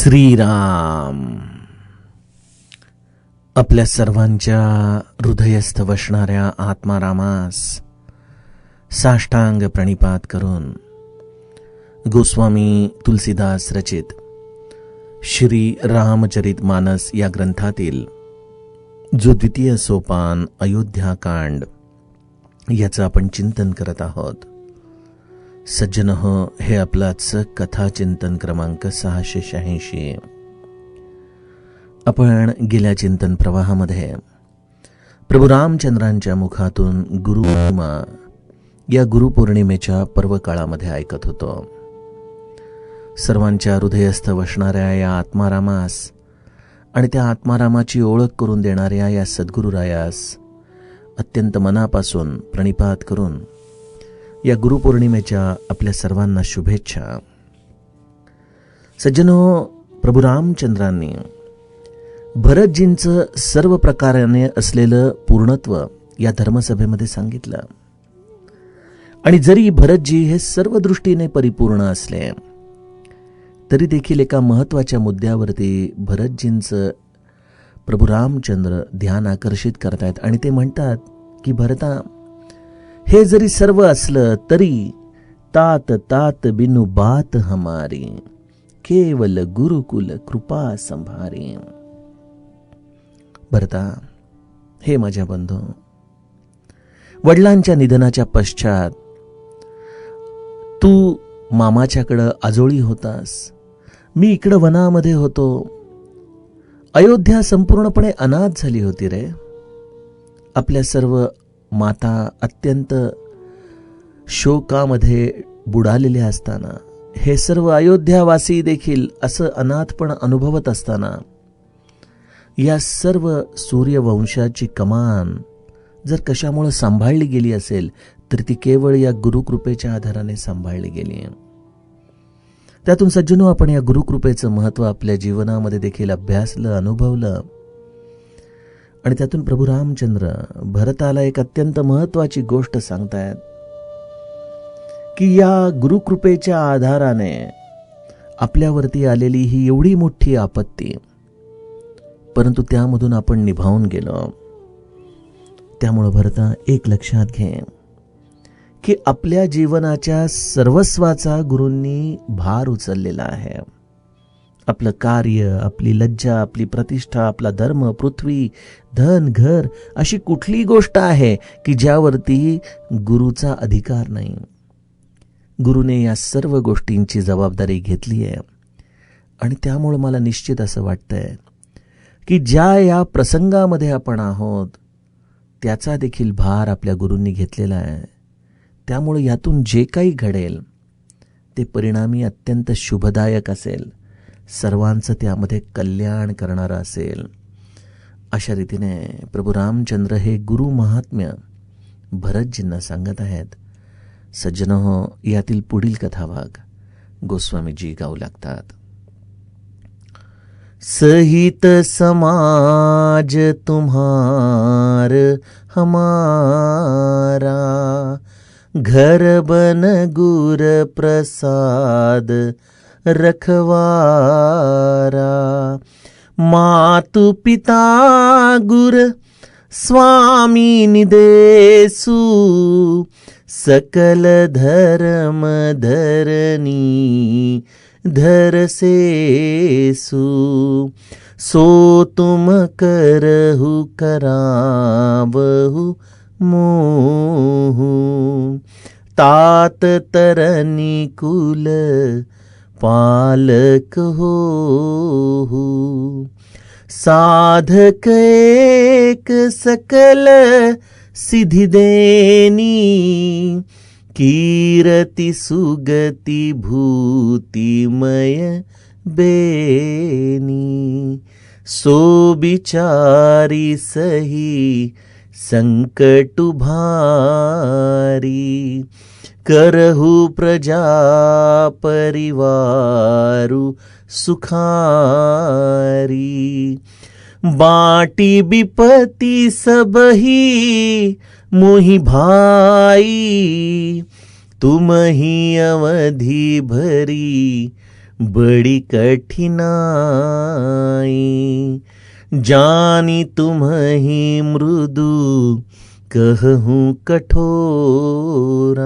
श्रीराम आपल्या सर्वांच्या हृदयस्थ वसणाऱ्या आत्मारामास साष्टांग प्रणिपात करून गोस्वामी तुलसीदास रचित श्री रामचरित मानस या ग्रंथातील जो द्वितीय सोपान अयोध्याकांड याचं आपण चिंतन करत आहोत. सज्जनहो, हे आपलाच कथा चिंतन क्रमांक 686. आपण गेल्या चिंतन प्रवाहामध्ये प्रभू रामचंद्रांच्या मुखातून गुरुपौर्णिमा या गुरुपौर्णिमेच्या पर्वकाळामध्ये ऐकत होतो. सर्वांच्या हृदयस्थ वसणाऱ्या या आत्मारामास आणि त्या आत्मारामाची ओळख करून देणाऱ्या या सद्गुरुरायास अत्यंत मनापासून प्रणिपात करून या गुरुपौर्णिमेच्या आपल्या सर्वांना शुभेच्छा. सज्जनो, प्रभू रामचंद्रांनी भरतजींचं सर्व प्रकाराने असलेलं पूर्णत्व या धर्मसभेमध्ये सांगितलं. आणि जरी भरतजी हे सर्व दृष्टीने परिपूर्ण असले तरी देखील एका महत्वाच्या मुद्द्यावरती भरतजींचं प्रभू रामचंद्र ध्यान आकर्षित करतायत आणि ते म्हणतात की भरता, हे जरी सर्व असलं तरी तात तात बिनु बात हमारी, केवल गुरुकुल कृपा संभारी. भरता, हे माझ्या बंधू, वडिलांच्या निधनाच्या पश्चात तू मामाच्याकडं आजोळी होतास, मी इकडं वनामध्ये होतो. अयोध्या संपूर्णपणे अनाथ झाली होती रे. आपल्या सर्व माता अत्यंत शोकामध्ये बुडालेल्या असताना, हे सर्व अयोध्यावासी देखील असं अनाथपण अनुभवत असताना, या सर्व सूर्यवंशाची कमान जर कशामुळे सांभाळली गेली असेल तर ती केवळ या गुरुकृपेच्या आधाराने सांभाळली गेली. त्यातून सज्जनो, आपण या गुरुकृपेचं महत्व आपल्या जीवनामध्ये देखील अभ्यासलं, अनुभवलं. आणि त्यातून प्रभू रामचंद्र भरताला एक अत्यंत महत्वाची गोष्ट सांगतायत की या गुरुकृपेच्या आधाराने आपल्यावरती आलेली ही एवढी मोठी आपत्ती, परंतु त्यामधून आपण निभावून गेलो. त्यामुळे भरता, एक लक्षात घे की आपल्या जीवनाच्या सर्वस्वाचा गुरूंनी भार उचललेला आहे. आपलं कार्य, आपली लज्जा, आपली प्रतिष्ठा, आपला धर्म, पृथ्वी, धन, घर, अशी कुठली गोष्ट आहे की ज्यावरती गुरुचा अधिकार नाही. गुरुने या सर्व गोष्टींची जबाबदारी घेतली आहे. आणि त्यामुळे मला निश्चित असं वाटतंय की ज्या या प्रसंगामध्ये आपण आहोत त्याचा देखील भार आपल्या गुरूंनी घेतलेला आहे. त्यामुळे यातून जे काही घडेल ते परिणामी अत्यंत शुभदायक असेल, सर्वांचं त्यामध्ये कल्याण करणारं असेल. अशा रीतीने प्रभू रामचंद्र हे गुरु महात्म्य भरतजींना सांगत आहेत. सज्जनो, यातील पुढील कथाभाग गोस्वामीजी गाऊ लागतात. सहित समाज तुम्हार हमारा, घर बन गुर प्रसाद रखवारा. मातु पिता गुर स्वामी निदेसु, सकल धर्म धरनी धर सेसु. सो तुम करहु करावहु मोहु, तात तरनी कुल पालक हो. साधक एक सकल सिद्धि देनी, कीरति सुगति भूतिमय बेनी. सो बिचारी सही संकटु भारी, करहु प्रजा परिवारु सुखारी. बाटी विपत्ति सबही मोहि भाई, तुम ही अवधि भरी बड़ी कठिनाई। जानी तुम्हि मृदु कहूँ कठोरा,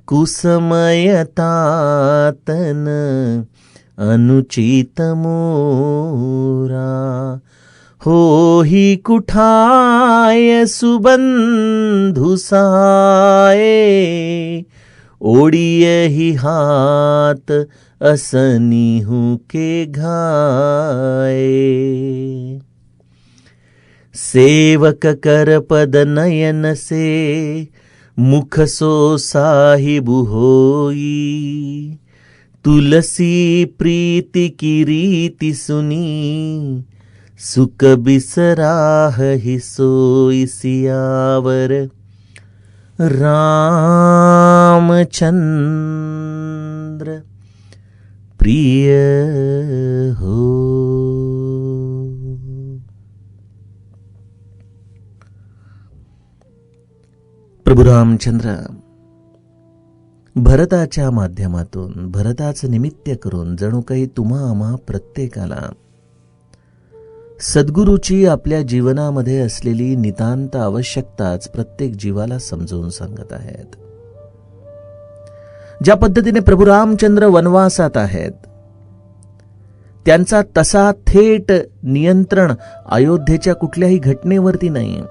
कुसमयता तन अनुचित मोरा। हो ही कुठाय सुबंधु साए, ओडिय ही हाथ असनिहु के घाए। सेवक कर पद नयन से, मुख सो साहिबु होई। तुलसी प्रीति की रीति सुनी, सुख बिसराहि सोई। सियावर रामचंद्र प्रिय हो। प्रभू रामचंद्र भरताच्या माध्यमातून, भरताचं निमित्त करून जणू काही तुम्हा आम्हा प्रत्येकाला सद्गुरूची आपल्या जीवनामध्ये असलेली नितांत आवश्यकताच प्रत्येक जीवाला समजून सांगत आहेत. ज्या पद्धतीने प्रभू रामचंद्र वनवासात आहेत, त्यांचा तसा थेट नियंत्रण अयोध्येच्या कुठल्याही घटनेवरती नाही,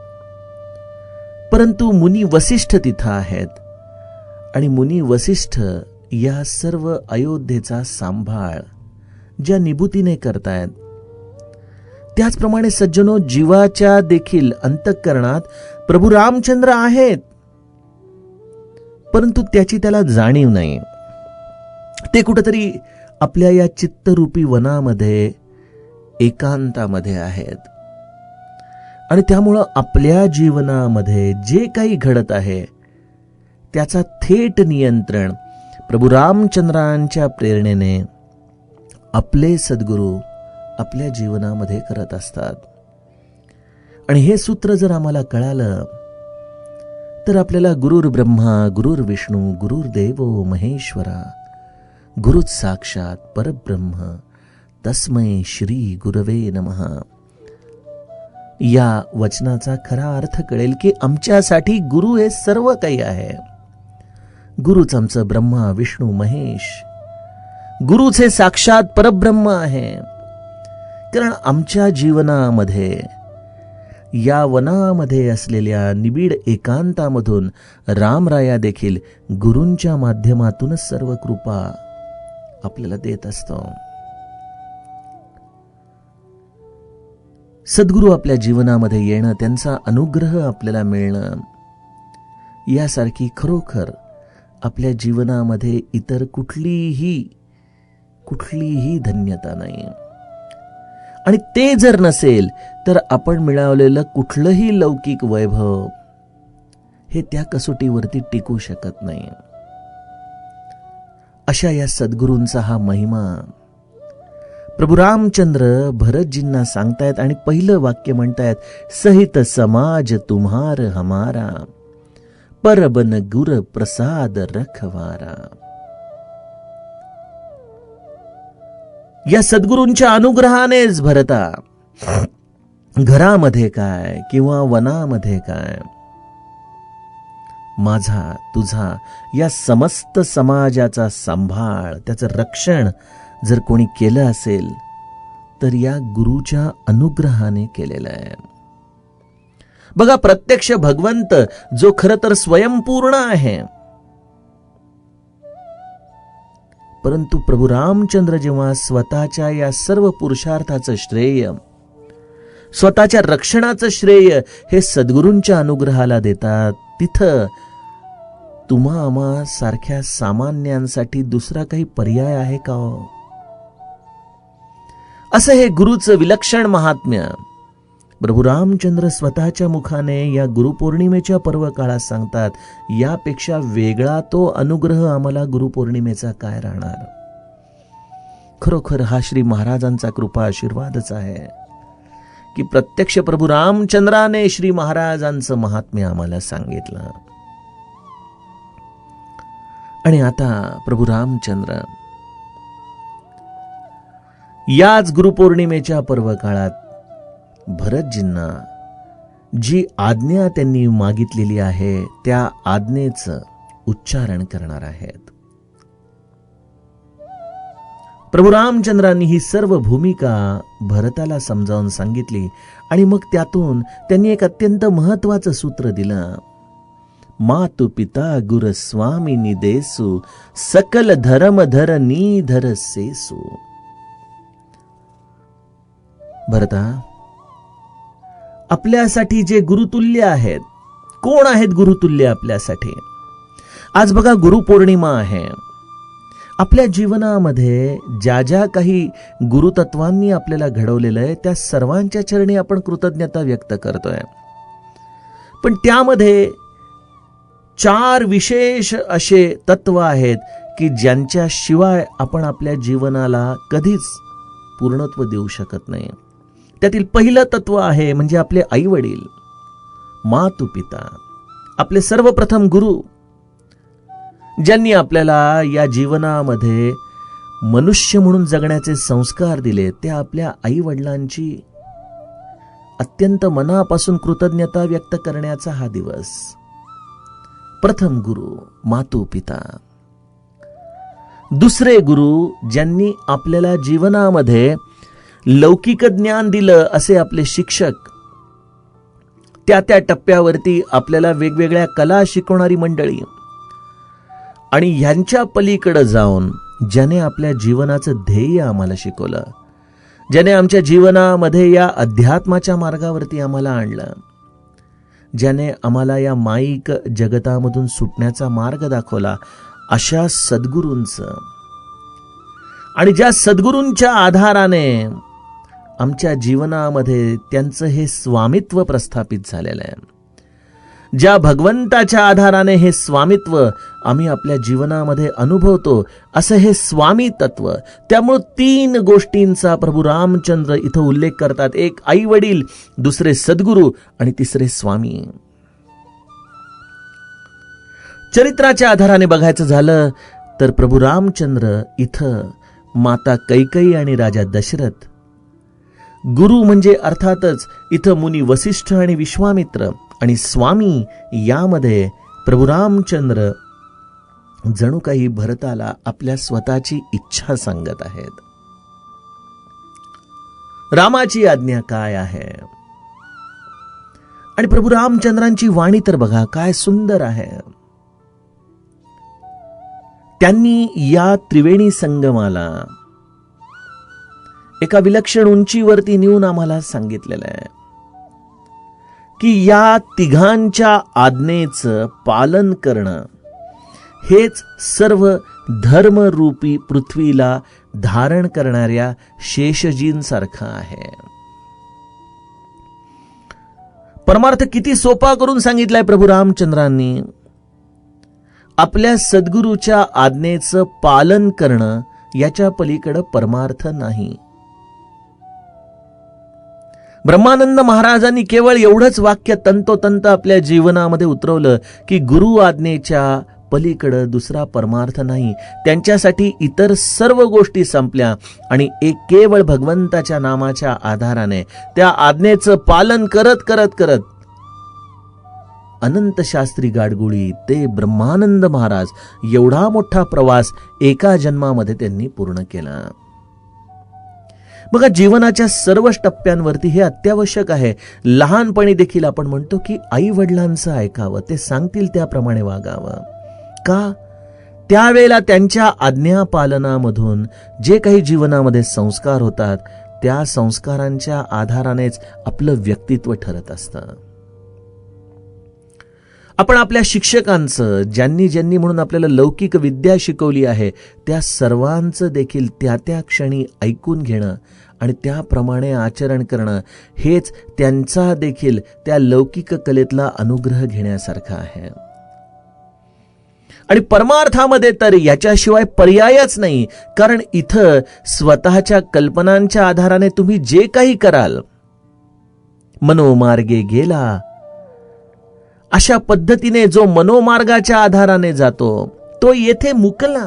परंतु मुनी वसिष्ठ तिथं आहेत आणि मुनी वसिष्ठ या सर्व अयोध्येचा सांभाळ ज्या निभूतीने करतायत, त्याचप्रमाणे सज्जनो जीवाच्या देखील अंतःकरणात प्रभू रामचंद्र आहेत, परंतु त्याची त्याला जाणीव नाही. ते कुठेतरी आपल्या या चित्तरूपी वनामध्ये एकांतामध्ये आहेत आणि त्यामुळं आपल्या जीवनामध्ये जे काही घडत आहे त्याचा थेट नियंत्रण प्रभू रामचंद्रांच्या प्रेरणेने आपले सद्गुरू आपल्या जीवनामध्ये करत असतात. आणि हे सूत्र जर आम्हाला कळालं तर आपल्याला गुरुर ब्रह्मा गुरुर विष्णू गुरुर्देवो महेश्वरा गुरुच साक्षात परब्रह्म तस्मै श्री गुरवे नमः या वचनाचा खरा अर्थ कळेल की आमच्यासाठी गुरु हे सर्व काही आहे. गुरुच आमचं ब्रह्मा विष्णू महेश, गुरुच हे साक्षात परब्रह्म आहे. कारण आमच्या जीवनामध्ये या वनामध्ये असलेल्या निबिड एकांतामधून रामराया देखील गुरूंच्या माध्यमातूनच सर्व कृपा आपल्याला देत असतो. सद्गुरू आपल्या जीवनामध्ये येणं, त्यांचा अनुग्रह आपल्याला मिळणं, यासारखी खरोखर आपल्या जीवनामध्ये इतर कुठलीही धन्यता नाही. आणि ते जर नसेल तर आपण मिळवलेलं कुठलंही लौकिक वैभव हे त्या कसोटीवरती टिकू शकत नाही. अशा या सद्गुरूंचा हा महिमा प्रभु रामचंद्र भरतजींना सांगतायत आणि पहिलं वाक्य म्हणतायत, सहित समाज तुम्हार हमारा, परबन गुर प्रसाद रखवारा. या सद्गुरूंच्या अनुग्रहानेच भरता घरामध्ये काय किंवा वनामध्ये काय, माझा तुझा या समस्त समाजाचा सांभाळ, त्याचं रक्षण जर कोणी केलं असेल तर या गुरुच्या अनुग्रहाने केलेलं आहे. बघा, प्रत्यक्ष भगवंत जो खरं तर स्वयंपूर्ण आहे, परंतु प्रभू रामचंद्र जेव्हा स्वतःच्या या सर्व पुरुषार्थाचं श्रेय, स्वतःच्या रक्षणाचं श्रेय हे सद्गुरूंच्या अनुग्रहाला देतात, तिथं तुम्हा आम्हा सारख्या सामान्यांसाठी दुसरा काही पर्याय आहे का हो? असं हे गुरुचं विलक्षण महात्म्य प्रभू रामचंद्र स्वतःच्या मुखाने या गुरुपौर्णिमेच्या पर्व काळात सांगतात. यापेक्षा वेगळा तो अनुग्रह आम्हाला गुरुपौर्णिमेचा काय राहणार. खरोखर हा श्री महाराजांचा कृपा आशीर्वादच आहे की प्रत्यक्ष प्रभू रामचंद्राने श्री महाराजांचं महात्म्य आम्हाला सांगितलं. आणि आता प्रभू रामचंद्र याच गुरुपौर्णिमेच्या पर्व काळात भरतजींना जी आज्ञा त्यांनी मागितलेली आहे त्या आज्ञेचं उच्चारण करणार आहेत. प्रभू रामचंद्रांनी ही सर्व भूमिका भरताला समजावून सांगितली आणि मग त्यातून त्यांनी एक अत्यंत महत्वाचं सूत्र दिलं. मातु पिता गुर स्वामी देसु सकल धर्म धर निधर सेसु. भरता, आपल्यासाठी जे गुरुतुल्य आहेत, कोण आहेत गुरुतुल्य आपल्यासाठी? आज बघा गुरुपौर्णिमा आहे. आपल्या जीवनामध्ये ज्या ज्या काही गुरुतत्वांनी आपल्याला घडवलेलं आहे त्या सर्वांच्या चरणी आपण कृतज्ञता व्यक्त करतोय. पण त्यामध्ये 4 विशेष असे तत्व आहेत की ज्यांच्याशिवाय आपण आपल्या जीवनाला कधीच पूर्णत्व देऊ शकत नाही. त्यातील पहिलं तत्व आहे म्हणजे आपले आई वडील, मातु पिता, आपले सर्वप्रथम गुरु, ज्यांनी आपल्याला या जीवनामध्ये मनुष्य म्हणून जगण्याचे संस्कार दिले. त्या आपल्या आई वडिलांची अत्यंत मनापासून कृतज्ञता व्यक्त करण्याचा हा दिवस. प्रथम गुरु मातु पिता. दुसरे गुरु ज्यांनी आपल्याला जीवनामध्ये लौकिक ज्ञान दिलं असे आपले शिक्षक. त्या त्या टप्प्यावरती आपल्याला वेगवेगळ्या कला शिकवणारी मंडळी. आणि ह्यांच्या पलीकडे जाऊन ज्याने आपल्या जीवनाचं ध्येय आम्हाला शिकवलं, ज्याने आमच्या जीवनामध्ये या अध्यात्माच्या मार्गावरती आम्हाला आणलं, ज्याने आम्हाला या माईक जगतामधून सुटण्याचा मार्ग दाखवला, अशा सद्गुरूंचं आणि ज्या सद्गुरूंच्या आधाराने आमच्या जीवनामध्ये त्यांचं हे स्वामित्व प्रस्थापित झालेलं आहे, ज्या भगवंताच्या आधाराने हे स्वामित्व आम्ही आपल्या जीवनामध्ये अनुभवतो, असं हे स्वामी तत्व. त्यामुळे 3 गोष्टींचा प्रभू रामचंद्र इथं उल्लेख करतात. एक आई वडील, दुसरे सद्गुरू आणि तिसरे स्वामी. चरित्राच्या आधाराने बघायचं झालं तर प्रभू रामचंद्र इथं माता कैकेयी आणि राजा दशरथ. गुरु म्हणजे अर्थातच इथं मुनी वसिष्ठ आणि विश्वामित्र. आणि स्वामी यामध्ये प्रभू रामचंद्र जणू काही भरताला आपल्या स्वतःची इच्छा सांगत आहेत. रामाची आज्ञा काय आहे? आणि प्रभू रामचंद्रांची वाणी तर बघा काय सुंदर आहे. त्यांनी या त्रिवेणी संगमाला एका विलक्षण उंचीवरती नेऊन आम्हाला सांगितलेलं आहे की या तिघांच्या आज्ञेचं पालन करणं हेच सर्व धर्मरूपी पृथ्वीला धारण करणाऱ्या शेषजींसारखं आहे. परमार्थ किती सोपा करून सांगितलाय प्रभू रामचंद्रांनी. आपल्या सद्गुरूच्या आज्ञेचं पालन करणं याच्या पलीकडे परमार्थ नाही. ब्रह्मानंद महाराजांनी केवळ एवढंच वाक्य तंतोतंत आपल्या जीवनामध्ये उतरवलं की गुरु आज्ञेच्या पलीकडे दुसरा परमार्थ नाही. त्यांच्यासाठी इतर सर्व गोष्टी संपल्या आणि एक केवळ भगवंताच्या नामाच्या आधाराने त्या आज्ञेचं पालन करत करत करत अनंत शास्त्री गाडगुळी ते ब्रह्मानंद महाराज एवढा मोठा प्रवास एका जन्मामध्ये त्यांनी पूर्ण केला. बघा, जीवनाच्या सर्वच टप्प्यांवरती हे अत्यावश्यक आहे. लहानपणी देखील आपण म्हणतो की आई वडिलांचं ऐकावं, ते सांगतील त्याप्रमाणे वागावं. का? त्यावेळेला त्यांच्या आज्ञा पालनामधून जे काही जीवनामध्ये संस्कार होतात त्या संस्कारांच्या आधारानेच आपलं व्यक्तित्व ठरत असतं. आपण आपल्या शिक्षकांचं, ज्यांनी ज्यांनी म्हणून आपल्याला लौकिक विद्या शिकवली आहे, त्या सर्वांचं देखील त्या त्या क्षणी ऐकून घेणं आणि त्याप्रमाणे आचरण करणं हेच त्यांचा देखील त्या लौकिक कलेतला अनुग्रह घेण्यासारखं आहे. आणि परमार्थामध्ये तर याच्याशिवाय पर्यायच नाही. कारण इथं स्वतःच्या कल्पनांच्या आधाराने तुम्ही जे काही कराल, मनोमार्गे गेला, अशा पद्धतीने जो मनोमार्गाच्या आधाराने जातो तो येथे मुकला,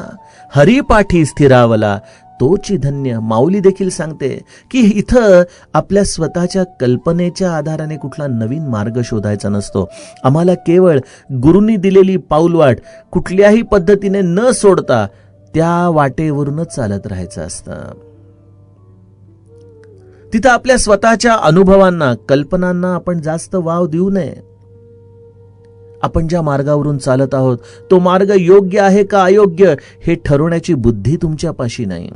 हरिपाठी स्थिरावला, तोची धन्य. माऊली देखील सांगते की इथं आपल्या स्वतःच्या कल्पनेच्या आधाराने कुठला नवीन मार्ग शोधायचा नसतो. आम्हाला केवळ गुरूंनी दिलेली पाऊलवाट कुठल्याही पद्धतीने न सोडता त्या वाटेवरूनच चालत राहायचं असतं. तिथं आपल्या स्वतःच्या अनुभवांना, कल्पनांना आपण जास्त वाव देऊ नये. आपण ज्या मार्गावरून चालत आहोत तो मार्ग योग्य आहे का अयोग्य हे ठरवण्याची बुद्धी तुमच्यापाशी नाही.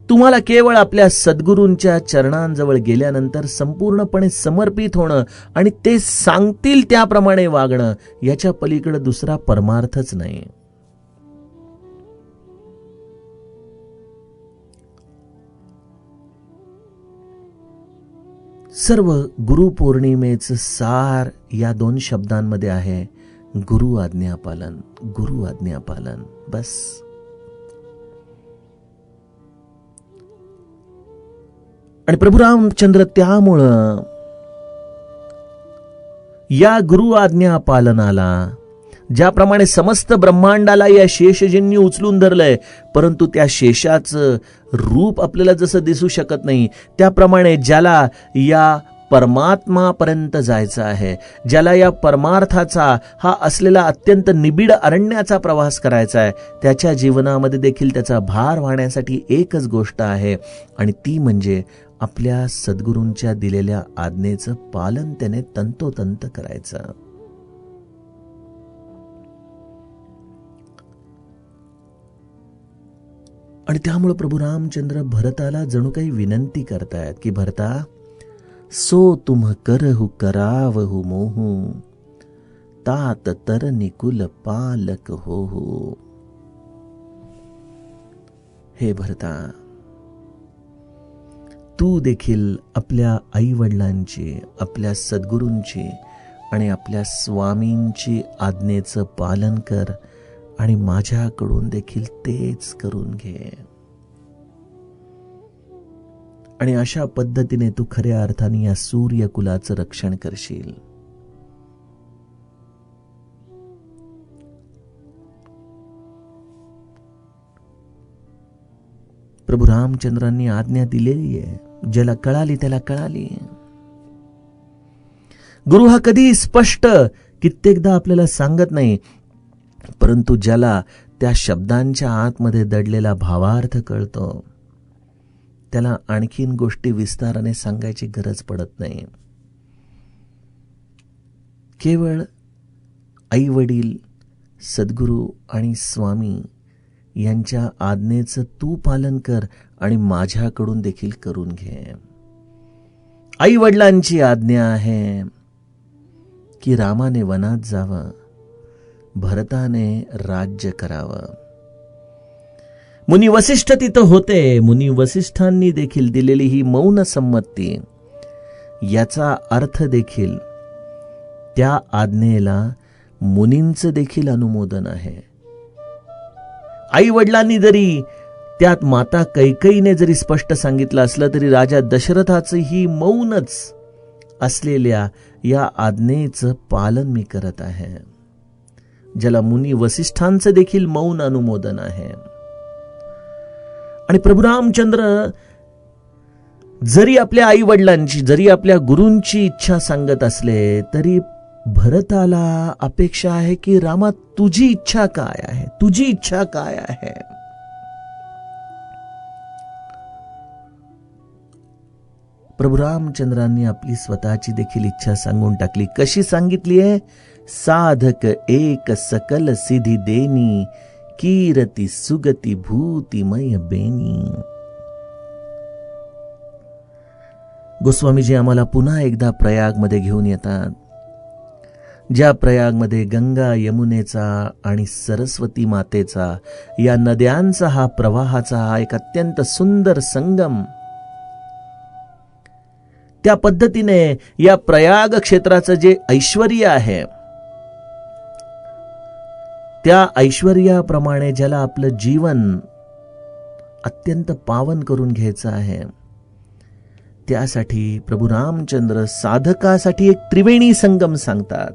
तुम्हाला केवळ आपल्या सद्गुरूंच्या चरणांजवळ गेल्यानंतर संपूर्णपणे समर्पित होणं आणि ते सांगतील त्याप्रमाणे वागणं याच्या पलीकडे दुसरा परमार्थच नाही. सर्व गुरुपौर्णिमेचं सार या 2 शब्दांमध्ये आहे, गुरु आज्ञापालन. गुरु आज्ञापालन, बस. आणि प्रभू रामचंद्र त्यामुळं या गुरु आज्ञापालनाला, ज्याप्रमाणे समस्त ब्रह्मांडाला या शेषजींनी उचलून धरलंय, परंतु त्या शेषाचं रूप आपल्याला जसं दिसू शकत नाही, त्याप्रमाणे ज्याला या परमात्मापर्यंत जायचं आहे, ज्याला या परमार्थाचा हा असलेला अत्यंत निबिड अरण्याचा प्रवास करायचा आहे, त्याच्या जीवनामध्ये देखील त्याचा भार वाहण्यासाठी एकच गोष्ट आहे, आणि ती म्हणजे आपल्या सद्गुरूंच्या दिलेल्या आज्ञेचं पालन त्याने तंतोतंत करायचं. आणि त्यामुळे प्रभू रामचंद्र भरताला जणू काही विनंती करतायत की भरता, सो तुम करहु करावहु मोहू, तात तर निकुल पालक होहु. हे भरता, तू देखील आपल्या आई वडिलांची, आपल्या सद्गुरूंची आणि आपल्या स्वामींची आज्ञेचं पालन कर आणि माझ्याकडून देखील तेच करून घे. आणि अशा पद्धतीने तू खऱ्या अर्थाने या सूर्यकुलाचं रक्षण करशील. प्रभू रामचंद्रांनी आज्ञा दिलेली आहे, ज्याला कळाली त्याला कळाली. गुरु हा कधी स्पष्ट कित्येकदा आपल्याला सांगत नाही, परंतु ज्याला त्या शब्दांच्या आतमध्ये दडलेला भावार्थ कळतो त्याला आणखीन गोष्टी विस्ताराने सांगायची गरज पडत नाही. केवळ आई वडील, सद्गुरू आणि स्वामी यांच्या आज्ञेचं तू पालन कर आणि माझ्याकडून देखील करून घे. आई वडिलांची आज्ञा आहे की रामाने वनात जावं, भरताने राज्य करावं. मुनी वसिष्ठ तिथं होते. मुनी वसिष्ठांनी देखील दिलेली ही मौन संमती, याचा अर्थ देखील त्या आज्ञेला मुनींचं देखील अनुमोदन आहे. आई वडिलांनी जरी, त्यात माता कैकेयीने जरी स्पष्ट सांगितलं असलं तरी राजा दशरथाचं ही मौनच असलेल्या या आज्ञेचं पालन मी करत आहे, ज्याला मुनी वसिष्ठांचं देखील मौन अनुमोदन आहे. आणि प्रभू रामचंद्र जरी आपल्या आई वडिलांची, जरी आपल्या गुरूंची इच्छा सांगत असले तरी भरताला अपेक्षा आहे की रामा, तुझी इच्छा काय आहे, तुझी इच्छा काय आहे. प्रभू रामचंद्रांनी आपली स्वतःची देखील इच्छा सांगून टाकली. कशी सांगितली आहे? साधक एक सकल सिद्धी देनी, कीरती सुगती भूतिमय बेनी. गोस्वामीजी आम्हाला पुन्हा एकदा प्रयागमध्ये घेऊन येतात, ज्या प्रयागमध्ये गंगा, यमुनेचा आणि सरस्वती मातेचा, या नद्यांचा हा प्रवाहाचा हा एक अत्यंत सुंदर संगम. त्या पद्धतीने या प्रयाग क्षेत्राचं जे ऐश्वर्य आहे, त्या ऐश्वर्याप्रमाणे ज्याला आपलं जीवन अत्यंत पावन करून घ्यायचं आहे, त्यासाठी प्रभू रामचंद्र साधकासाठी एक त्रिवेणी संगम सांगतात.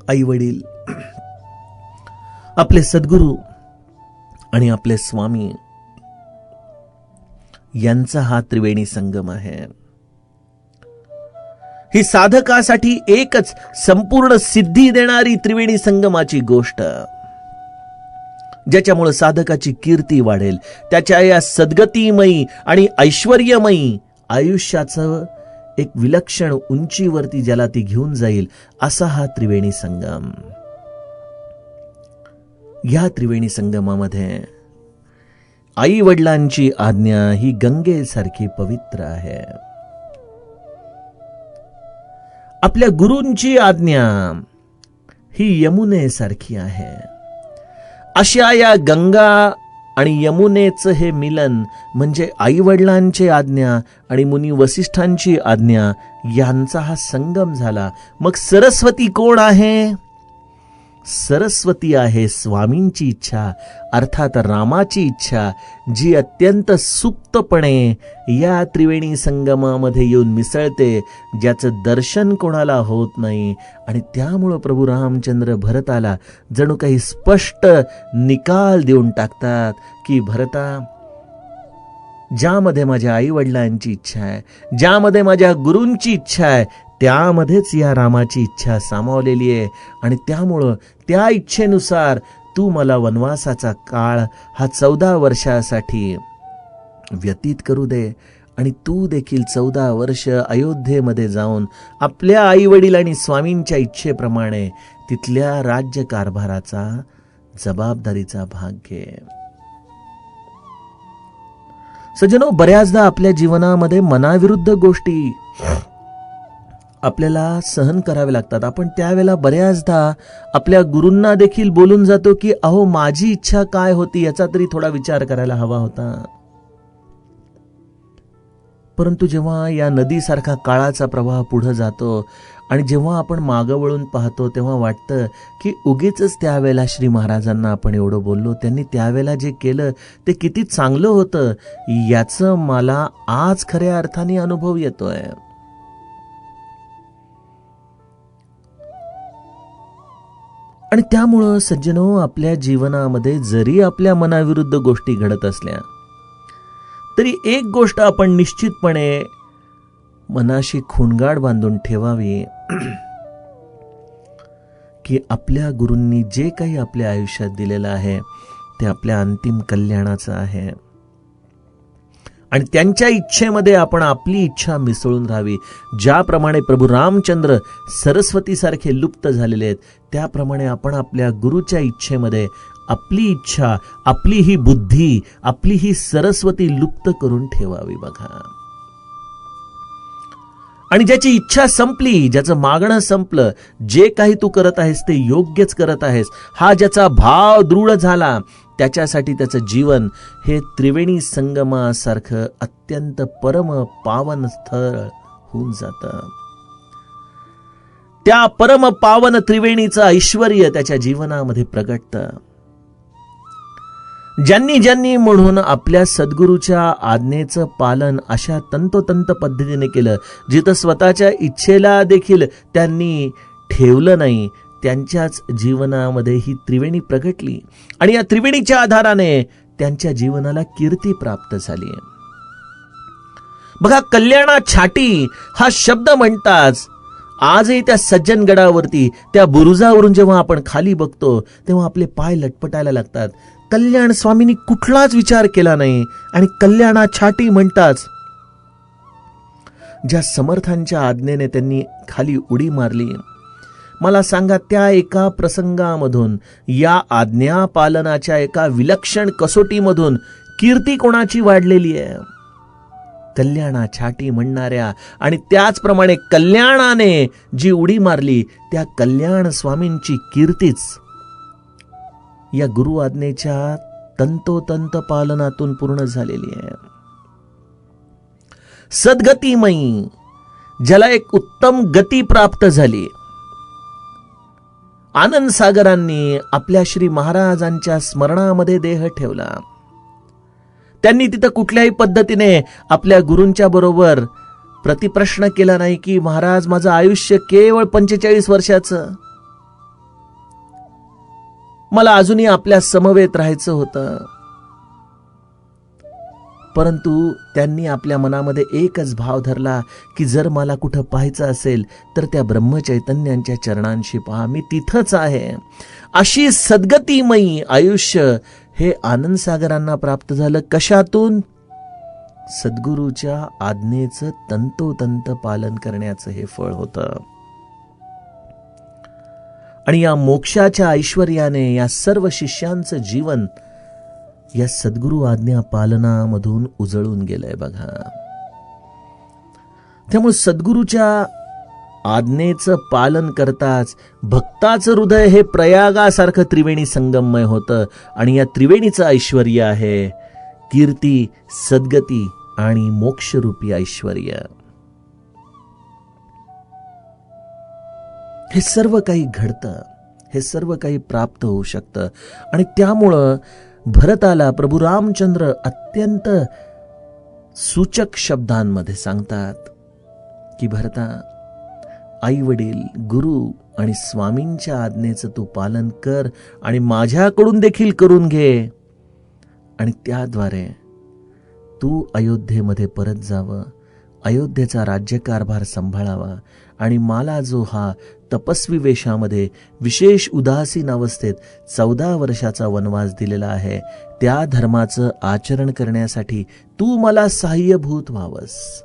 आई वडील आपले सद्गुरू आणि आपले स्वामी यांचा हा त्रिवेणी संगम आहे. ही साधकासाठी एकच संपूर्ण सिद्धी देणारी त्रिवेणी संगमाची गोष्ट, ज्याच्यामुळे साधकाची कीर्ती वाढेल, त्याच्या या सद्गतीमयी आणि ऐश्वर्यमयी आयुष्याचं एक विलक्षण उंचीवरती ज्याला ती घेऊन जाईल, असा हा त्रिवेणी संगम. या त्रिवेणी संगमामध्ये आई वडिलांची आज्ञा ही गंगेसारखी पवित्र आहे. आपल्या गुरूंची आज्ञा ही यमुनेसारखी आहे. अशा या गंगा आणि यमुनेचं हे मिलन म्हणजे आई वडिलांची आज्ञा आणि मुनी वसिष्ठांची आज्ञा यांचा हा संगम झाला. मग सरस्वती कोण आहे? सरस्वती आहे स्वामींची इच्छा, अर्थात रामाची इच्छा, जी अत्यंत सुप्तपणे या त्रिवेणी संगमामध्ये येऊन मिसळते, ज्याचं दर्शन कोणाला होत नाही. आणि त्यामुळं प्रभू रामचंद्र भरताला जणू काही स्पष्ट निकाल देऊन टाकतात की भरता, ज्यामध्ये माझ्या आई वडिलांची इच्छा आहे, ज्यामध्ये माझ्या गुरूंची इच्छा आहे, त्यामध्येच या रामाची इच्छा सामावलेली आहे. आणि त्यामुळं त्या इच्छेनुसार तू मला वनवासाचा काळ हा 14 वर्षासाठी व्यतीत करू दे. आणि तू देखील 14 वर्ष अयोध्येमध्ये जाऊन आपल्या आई वडील आणि स्वामींच्या इच्छेप्रमाणे तिथल्या राज्यकारभाराचा जबाबदारीचा भाग घे. सज्जनो, बऱ्याचदा आपल्या जीवनामध्ये मनाविरुद्ध गोष्टी आपल्याला सहन करावे लागतात. आपण त्यावेळेला बऱ्याचदा आपल्या गुरूंना देखील बोलून जातो की अहो, माझी इच्छा काय होती याचा तरी थोडा विचार करायला हवा होता. परंतु जेव्हा या नदीसारखा काळाचा प्रवाह पुढे जातो आणि जेव्हा आपण मागं वळून पाहतो, तेव्हा वाटतं की उगीच त्यावेळेला श्री महाराजांना आपण एवढं बोललो, त्यांनी त्यावेळेला जे केलं ते किती चांगलं होतं याचं मला आज खऱ्या अर्थाने अनुभव येतोय. आणि त्यामुळं सज्जनो, आपल्या जीवनामध्ये जरी आपल्या मनाविरुद्ध गोष्टी घडत असल्या तरी एक गोष्ट आपण निश्चितपणे मनाशी खूणगाड बांधून ठेवावी की आपल्या गुरूंनी जे काही आपल्या आयुष्यात दिलेलं आहे ते आपल्या अंतिम कल्याणाचं आहे. आणि त्यांच्या इच्छेमध्ये आपण आपली इच्छा मिसळून राहावी. ज्याप्रमाणे प्रभू रामचंद्र सरस्वतीसारखे लुप्त झालेले आहेत, त्याप्रमाणे आपण आपल्या गुरुच्या इच्छेमध्ये आपली इच्छा, आपली ही बुद्धी, आपली ही सरस्वती लुप्त करून ठेवावी. बघा, आणि ज्याची इच्छा संपली, ज्याचं मागणं संपलं, जे काही तू करत आहेस ते योग्यच करत आहेस, हा ज्याचा भाव दृढ झाला, त्याच्यासाठी त्याचं जीवन हे त्रिवेणी संगमासारखं अत्यंत परम पावन स्थळ होऊन जातं. त्या परम पावन त्रिवेणीचं ऐश्वर्य त्याच्या जीवनामध्ये प्रगटतं. ज्यांनी ज्यांनी म्हणून आपल्या सद्गुरूच्या आज्ञेचं पालन अशा तंतोतंत पद्धतीने केलं, जिथं स्वतःच्या इच्छेला देखील त्यांनी ठेवलं नाही, त्यांच्याच जीवनामध्ये ही त्रिवेणी प्रगटली. आणि या त्रिवेणीच्या आधाराने त्यांच्या जीवनाला कीर्ती प्राप्त झाली. बघा, कल्याणा छाटी हा शब्द म्हणताच आजही त्या सज्जनगडावरती, त्या बुरुजावरून जेव्हा आपण खाली बघतो तेव्हा आपले पाय लटपटायला लागतात. कल्याण स्वामींनी कुठलाच विचार केला नाही आणि कल्याणा छाटी म्हणताच ज्या समर्थांच्या आज्ञेने त्यांनी खाली उडी मारली. मला सांगा, त्या एका प्रसंगामधून, या आज्ञा पालनाच्या एका विलक्षण कसोटीमधून कीर्ती कोणाची वाढलेली आहे? कल्याणा छाटी म्हणणाऱ्या. आणि त्याचप्रमाणे कल्याणाने जी उडी मारली त्या कल्याण स्वामींची कीर्तीच या गुरु आज्ञेच्या तंतोतंत पालनातून पूर्ण झालेली आहे. सद्गतीमयी, ज्याला एक उत्तम गती प्राप्त झाली. आनंद सागरांनी आपल्या श्री महाराजांच्या स्मरणामध्ये देह ठेवला. त्यांनी तिथं कुठल्याही पद्धतीने आपल्या गुरूंच्या बरोबर प्रतिप्रश्न केला नाही की महाराज, माझं आयुष्य केवळ 45 वर्षाचं, मला अजूनही आपल्या समवेत राहायचं होतं. परंतु त्यांनी आपल्या मनामध्ये एकच भाव धरला की जर मला कुठं पाहायचं असेल तर त्या ब्रह्मचैतन्यांच्या चरणांशी पहा, मी तिथंच आहे. अशी सद्गतीमयी आयुष्य हे आनंद सागरांना प्राप्त झालं. कशातून? सद्गुरूच्या आज्ञेचं तंतोतंत पालन करण्याचं हे फळ होतं. आणि या मोक्षाच्या ऐश्वर्याने या सर्व शिष्यांचं जीवन या सद्गुरू आज्ञा पालनामधून उजळून गेलंय बघा. त्यामुळे सद्गुरूच्या आज्ञेचं पालन करताच भक्ताचं हृदय हे प्रयागासारखं त्रिवेणी संगममय होतं. आणि या त्रिवेणीचं ऐश्वर्य आहे कीर्ती, सद्गती आणि मोक्षरूपी ऐश्वर्य. हे सर्व काही घडतं, हे सर्व काही प्राप्त होऊ शकतं. आणि त्यामुळं भरताला प्रभू रामचंद्र अत्यंत सूचक शब्दांमध्ये सांगतात की भरता, आई वडील, गुरु आणि स्वामींच्या आज्ञेचं तू पालन कर आणि माझ्याकडून देखील करून घे. आणि त्याद्वारे तू अयोध्येमध्ये परत जावं, अयोध्येचा राज्यकारभार सांभाळावा. आणि मला जो हा तपस्वी वेशामध्ये विशेष उदासीन अवस्थेत 14 वर्षाचा वनवास दिलेला आहे, त्या धर्माचं आचरण करण्यासाठी तू मला सहाय्यभूत व्हावस.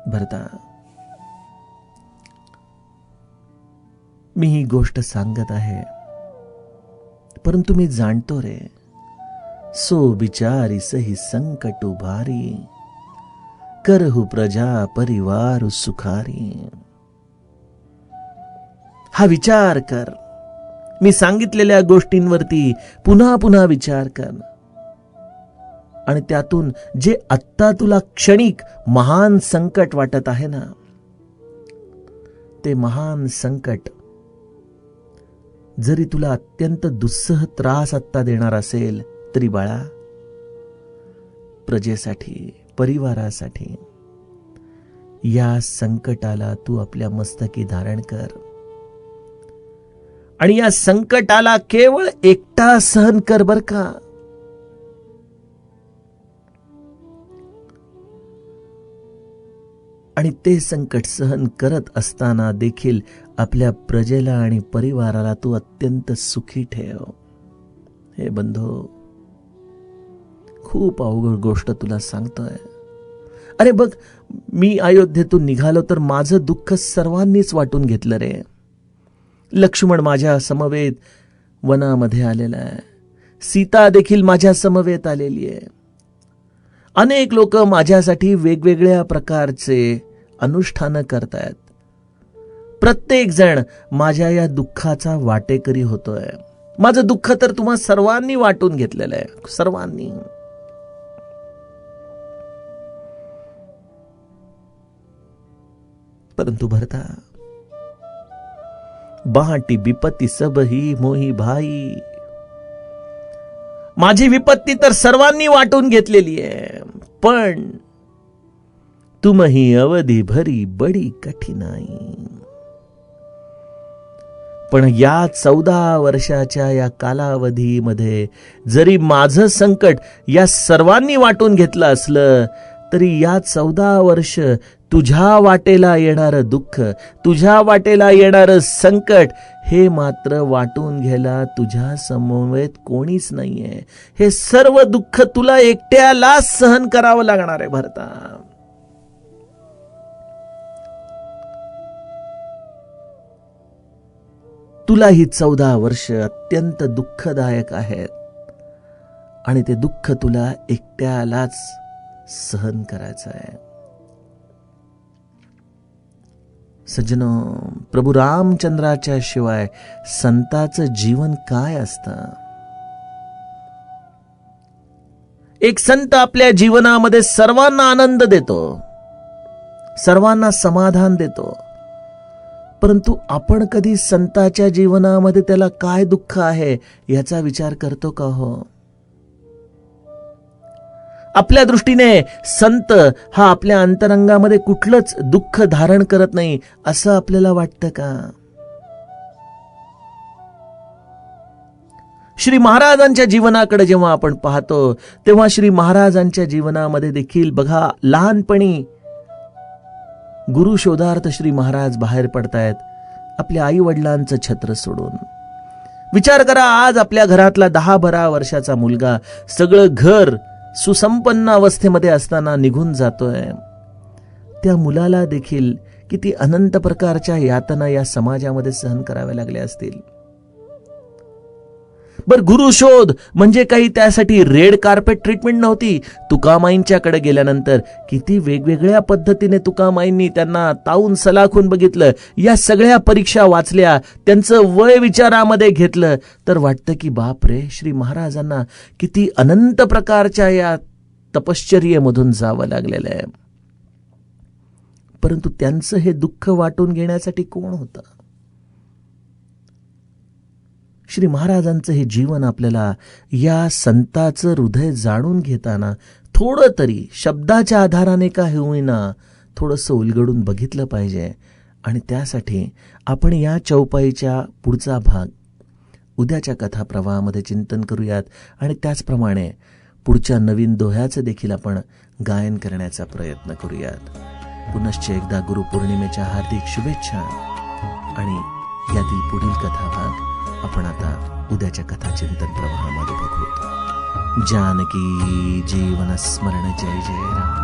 भरता, मी ही गोष्ट सांगत आहे, परंतु मी जाणतो रे, सो बिचारी सही संकट भारी, करहु प्रजा परिवार सुखारी. हा विचार कर, मी सांगितलेल्या गोष्टींवरती पुन्हा पुन्हा विचार कर. आणि त्यातून जे आत्ता तुला क्षणिक महान संकट वाटत आहे ना, ते महान संकट जरी तुला अत्यंत दुस्सह त्रास आत्ता देणार असेल तरी बाळा, प्रजेसाठी, परिवारासाठी या संकटाला तू आपल्या मस्तकी धारण कर. आणि या संकटाला केवळ एकटा सहन कर बर का. आणि ते संकट सहन करत असताना देखील आपल्या प्रजेला आणि परिवाराला तू अत्यंत सुखी ठेव. हे बंधू, खूप अवघड गोष्ट तुला सांगतोय. अरे बघ, मी अयोध्येतून निघालो तर माझं दुःख सर्वांनीच वाटून घेतलं रे. लक्ष्मण माझ्या समवेत वनामध्ये आलेला आहे, सीता देखील माझ्या समवेत आलेली आहे. अनेक लोक माझ्यासाठी वेगवेगळ्या प्रकारचे अनुष्ठानं करतायत. प्रत्येक जण माझ्या या दुःखाचा वाटेकरी होतोय. माझं दुःख तर तुम्हा सर्वांनी वाटून घेतलेलं आहे, सर्वांनी. परंतु भरता, बाटी विपत्ती सब ही मोही भाई, माझी विपत्ती तर सर्वांनी वाटून घेतलेली आहे, पण तुमही अवधी भरी बडी कठीणाई. पण या 14 वर्षाच्या या कालावधीमध्ये जरी माझं संकट या सर्वांनी वाटून घेतलं असलं तरी या 14 वर्ष तुझ्या वाटेला येणारं दुःख, तुझ्या वाटेला येणारं संकट हे मात्र वाटून घ्यायला तुझ्या समवेत कोणीच नाहीये. हे सर्व दुःख तुला एकट्याला सहन करावं लागणार आहे भरता. तुला ही 14 वर्ष अत्यंत दुःखदायक आहेत आणि ते दुःख तुला एकट्यालाच सहन करायचं आहे. सज्जनो, प्रभू रामचंद्राच्या शिवाय संताचं जीवन काय असतं? एक संत आपल्या जीवनामध्ये सर्वांना आनंद देतो, सर्वांना समाधान देतो, परंतु आपण कधी संताच्या जीवनामध्ये त्याला काय दुःख आहे याचा विचार करतो का हो? आपल्या दृष्टीने संत हा आपल्या अंतरंगामध्ये कुठलंच दुःख धारण करत नाही असं आपल्याला वाटतं का? श्री महाराजांच्या जीवनाकडे जेव्हा आपण पाहतो तेव्हा श्री महाराजांच्या जीवनामध्ये देखील बघा, लहानपणी गुरु शोधार्थ श्री महाराज बाहेर पडतायत आपल्या आई वडिलांचं छत्र सोडून. विचार करा, आज आपल्या घरातला 10-12 वर्षाचा मुलगा सगळं घर सुसंपन्न अवस्थेमध्ये असताना निघून जातोय. त्या मुलाला देखील किती अनंत प्रकारच्या यातना या समाजामध्ये सहन कराव्या लागल्या असतील. बर, गुरु शोध म्हणजे काही त्यासाठी रेड कार्पेट ट्रीटमेंट नव्हती. तुकामाईंच्याकडे गेल्यानंतर किती वेगवेगळ्या पद्धतीने तुकामाईंनी त्यांना तावून सलाखून बघितलं, या सगळ्या परीक्षा वाचल्या, त्यांचं वय विचारामध्ये घेतलं, तर वाटतं की बाप रे, श्री महाराजांना किती अनंत प्रकारच्या या तपश्चर्येमधून जावं लागलेलं आहे. परंतु त्यांचं हे दुःख वाटून घेण्यासाठी कोण होतं? श्री महाराजांचं हे जीवन आपल्याला या संताचं हृदय जाणून घेताना थोडं तरी शब्दाच्या आधाराने का होईना थोडंसं उलगडून बघितलं पाहिजे. आणि त्यासाठी आपण या चौपाईच्या पुढचा भाग उद्याच्या कथाप्रवाहामध्ये चिंतन करूयात आणि त्याचप्रमाणे पुढच्या नवीन दोह्याचं देखील आपण गायन करण्याचा प्रयत्न करूयात. पुनश्च एकदा गुरुपौर्णिमेच्या हार्दिक शुभेच्छा. आणि यातील पुढील कथाभाग आपण आता उद्याच्या कथा चिंतन प्रवाहामध्ये बघू. जानकी जीवन स्मरण, जय जय राम.